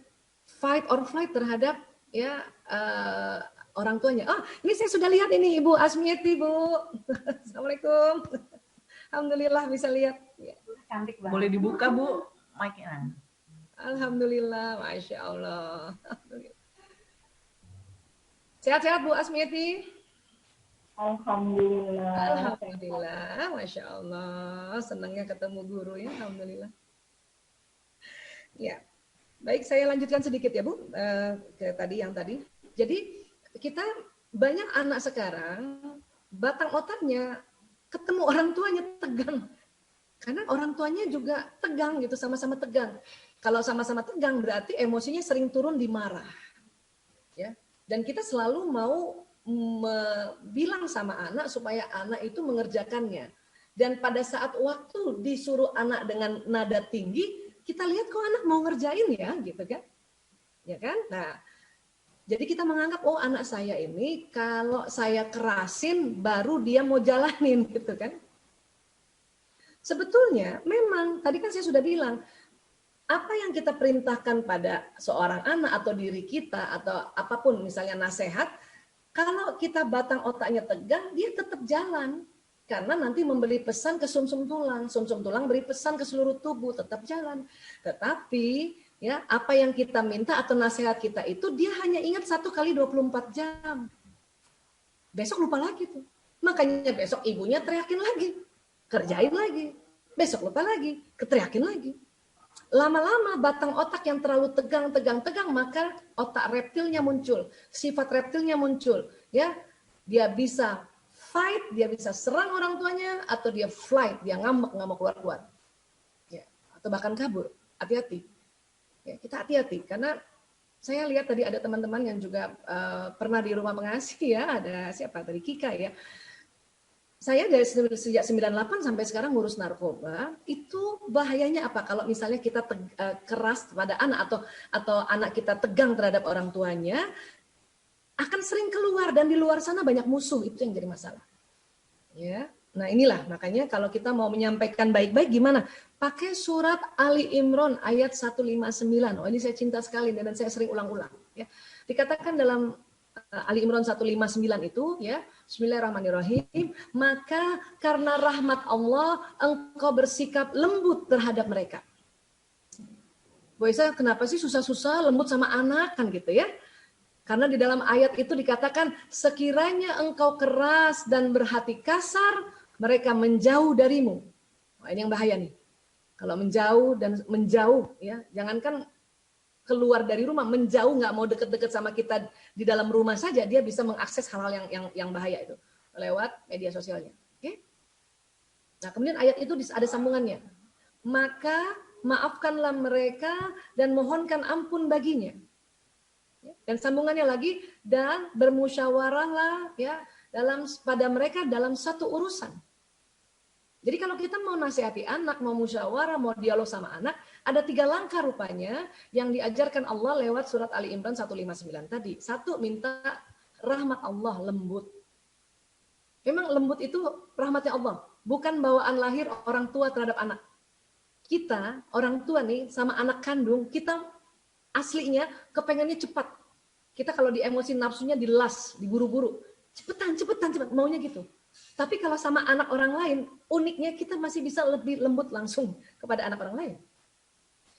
fight or flight terhadap ya orang tuanya. Oh, ini saya sudah lihat ini Ibu Asmiati, Bu. Assalamualaikum. Alhamdulillah bisa lihat. Ya. Cantik banget. Boleh dibuka Bu mic-nya. Alhamdulillah, Masya Allah. Sehat-sehat Bu Asmiati? Alhamdulillah. Alhamdulillah, Masya Allah. Senangnya ketemu guru ya, Alhamdulillah. Ya, baik saya lanjutkan sedikit ya Bu, ke tadi yang tadi. Jadi kita banyak anak sekarang batang otaknya ketemu orang tuanya tegang. Karena orang tuanya juga tegang gitu, sama-sama tegang. Kalau sama-sama tegang berarti emosinya sering turun di marah. Ya. Dan kita selalu mau bilang sama anak supaya anak itu mengerjakannya. Dan pada saat waktu disuruh anak dengan nada tinggi, kita lihat kok anak mau ngerjain ya, gitu kan? Ya kan? Nah, jadi kita menganggap oh anak saya ini kalau saya kerasin baru dia mau jalanin, gitu kan? Sebetulnya memang tadi kan saya sudah bilang apa yang kita perintahkan pada seorang anak atau diri kita atau apapun misalnya nasihat, kalau kita batang otaknya tegang, dia tetap jalan. Karena nanti memberi pesan ke sumsum tulang beri pesan ke seluruh tubuh, tetap jalan. Tetapi ya apa yang kita minta atau nasihat kita itu dia hanya ingat 1 kali 24 jam. Besok lupa lagi tuh. Makanya besok ibunya teriakin lagi, kerjain lagi. Besok lupa lagi, keteriakin lagi. Lama-lama batang otak yang terlalu tegang, maka otak reptilnya muncul, sifat reptilnya muncul. Ya, dia bisa fight, dia bisa serang orang tuanya, atau dia flight, dia ngambek, nggak mau keluar-keluar. Ya, atau bahkan kabur. Hati-hati. Ya, kita hati-hati, karena saya lihat tadi ada teman-teman yang juga pernah di rumah pengasih ya, ada siapa tadi Kika ya. Saya dari sejak 98 sampai sekarang ngurus narkoba, itu bahayanya apa? Kalau misalnya kita keras pada anak atau anak kita tegang terhadap orang tuanya, akan sering keluar dan di luar sana banyak musuh, itu yang jadi masalah. Ya. Nah, inilah makanya kalau kita mau menyampaikan baik-baik gimana? Pakai surat Ali Imran ayat 159. Oh, ini saya cinta sekali dan saya sering ulang-ulang, ya. Dikatakan dalam Ali Imran 159 itu ya, bismillahirrahmanirrahim, maka karena rahmat Allah engkau bersikap lembut terhadap mereka. Bu Isa, kenapa sih susah-susah lembut sama anak kan gitu ya? Karena di dalam ayat itu dikatakan sekiranya engkau keras dan berhati kasar, mereka menjauh darimu. Wah, ini yang bahaya nih. Kalau menjauh ya, jangankan keluar dari rumah, menjauh, nggak mau deket-deket sama kita di dalam rumah saja, dia bisa mengakses hal-hal yang bahaya itu lewat media sosialnya. Oke? Nah, kemudian ayat itu ada sambungannya. Maka maafkanlah mereka dan mohonkan ampun baginya. Dan sambungannya lagi, dan bermusyawarahlah ya pada mereka dalam satu urusan. Jadi kalau kita mau nasihati anak, mau musyawarah, mau dialog sama anak, ada 3 langkah rupanya yang diajarkan Allah lewat surat Ali Imran 159 tadi. 1, minta rahmat Allah, lembut. Memang lembut itu rahmatnya Allah, bukan bawaan lahir orang tua terhadap anak. Kita, orang tua nih, sama anak kandung, kita aslinya kepengennya cepat. Kita kalau di emosi nafsunya dilas, diburu-buru. Cepetan, maunya gitu. Tapi kalau sama anak orang lain, uniknya kita masih bisa lebih lembut langsung kepada anak orang lain.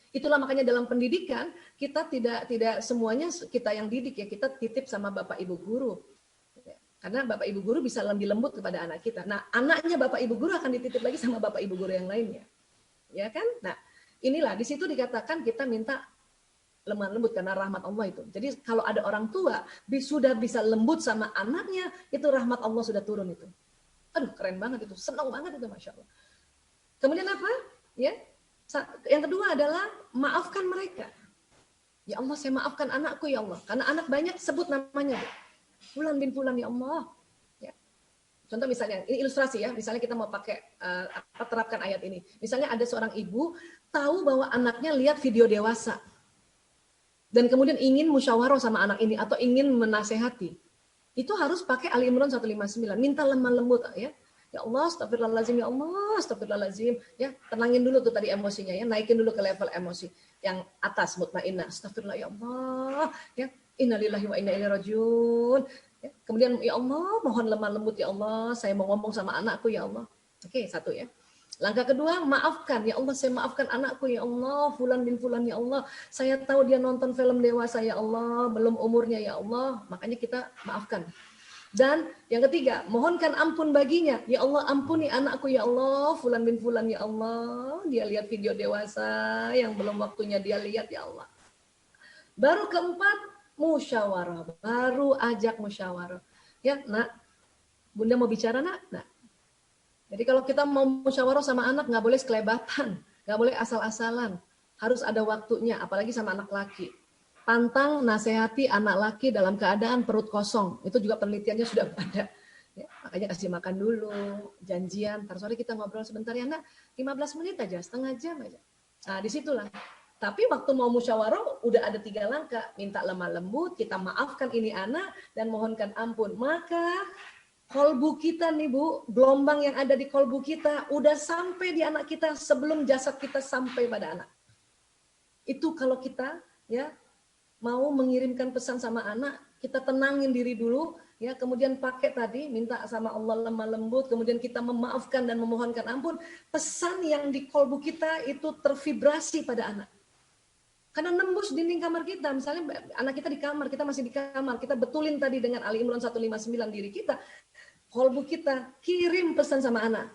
Itulah makanya dalam pendidikan kita tidak semuanya kita yang didik ya, kita titip sama Bapak Ibu guru. Karena Bapak Ibu guru bisa lebih lembut kepada anak kita. Nah, anaknya Bapak Ibu guru akan dititip lagi sama Bapak Ibu guru yang lainnya. Ya kan? Nah, inilah di situ dikatakan kita minta lemah lembut karena rahmat Allah itu. Jadi kalau ada orang tua sudah bisa lembut sama anaknya, itu rahmat Allah sudah turun itu. Aduh, keren banget itu, senang banget itu, Masya Allah. Kemudian apa? Ya, yang kedua adalah maafkan mereka. Ya Allah, saya maafkan anakku ya Allah. Karena anak banyak sebut namanya. Fulan bin Fulan ya Allah. Ya. Contoh misalnya, ini ilustrasi ya. Misalnya kita mau pakai terapkan ayat ini. Misalnya ada seorang ibu tahu bahwa anaknya lihat video dewasa. Dan kemudian ingin musyawarah sama anak ini atau ingin menasehati. Itu harus pakai Ali Imran 159. Minta lemah lembut ya. Ya Allah, astagfirullahaladzim, ya Allah, astagfirullahaladzim. Ya, tenangin dulu tuh tadi emosinya ya, naikin dulu ke level emosi yang atas, mutmainnah. Astagfirullah ya Allah, ya. Innalillahi wa inna ilaihi rajiun. Ya. Kemudian ya Allah, mohon lemah lembut ya Allah, saya mau ngomong sama anakku ya Allah. Oke, 1 ya. Langkah kedua, maafkan. Ya Allah, saya maafkan anakku ya Allah, Fulan bin Fulan ya Allah. Saya tahu dia nonton film dewasa ya Allah, belum umurnya ya Allah. Makanya kita maafkan. Dan yang ketiga, mohonkan ampun baginya. Ya Allah, ampuni anakku ya Allah, Fulan bin Fulan ya Allah. Dia lihat video dewasa yang belum waktunya dia lihat ya Allah. Baru keempat, musyawarah, baru ajak musyawarah. Ya, Nak, Bunda mau bicara, Nak. Nah, jadi kalau kita mau musyawarah sama anak, nggak boleh sekelebatan, nggak boleh asal-asalan. Harus ada waktunya, apalagi sama anak laki. Pantang nasihati anak laki dalam keadaan perut kosong. Itu juga penelitiannya sudah ada. Ya, makanya kasih makan dulu, janjian, ntar sore kita ngobrol sebentar ya Nak, 15 menit aja, setengah jam aja. Nah disitulah. Tapi waktu mau musyawarah udah ada 3 langkah, minta lemah lembut, kita maafkan ini anak dan mohonkan ampun. Maka kolbu kita nih Bu, gelombang yang ada di kolbu kita udah sampai di anak kita sebelum jasad kita sampai pada anak. Itu kalau kita ya mau mengirimkan pesan sama anak, kita tenangin diri dulu, ya kemudian pakai tadi minta sama Allah lemah lembut, kemudian kita memaafkan dan memohonkan ampun, pesan yang di kolbu kita itu tervibrasi pada anak. Karena nembus dinding kamar kita, misalnya anak kita di kamar, kita masih di kamar, kita betulin tadi dengan Ali Imran 159 diri kita, kolbu kita kirim pesan sama anak.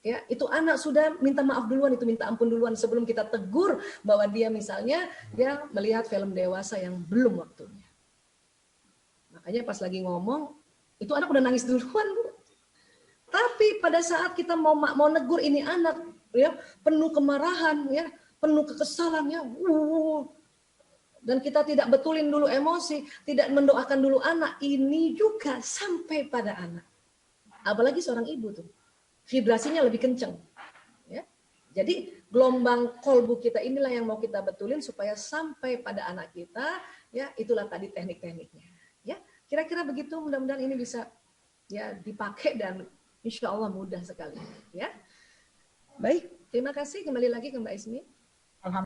Ya, itu anak sudah minta maaf duluan, itu minta ampun duluan sebelum kita tegur bahwa dia misalnya dia melihat film dewasa yang belum waktunya. Makanya pas lagi ngomong, itu anak udah nangis duluan, Bu. Tapi pada saat kita mau negur ini anak, ya penuh kemarahan, ya penuh kekesalan, ya, dan kita tidak betulin dulu emosi, tidak mendoakan dulu anak, ini juga sampai pada anak. Apalagi seorang ibu tuh. Vibrasinya lebih kenceng. Ya. Jadi gelombang kolbu kita inilah yang mau kita betulin supaya sampai pada anak kita. Ya, itulah tadi teknik-tekniknya. Ya, kira-kira begitu. Mudah-mudahan ini bisa ya dipakai dan insya Allah mudah sekali. Ya, baik. Terima kasih. Kembali lagi ke Mbak Ismi.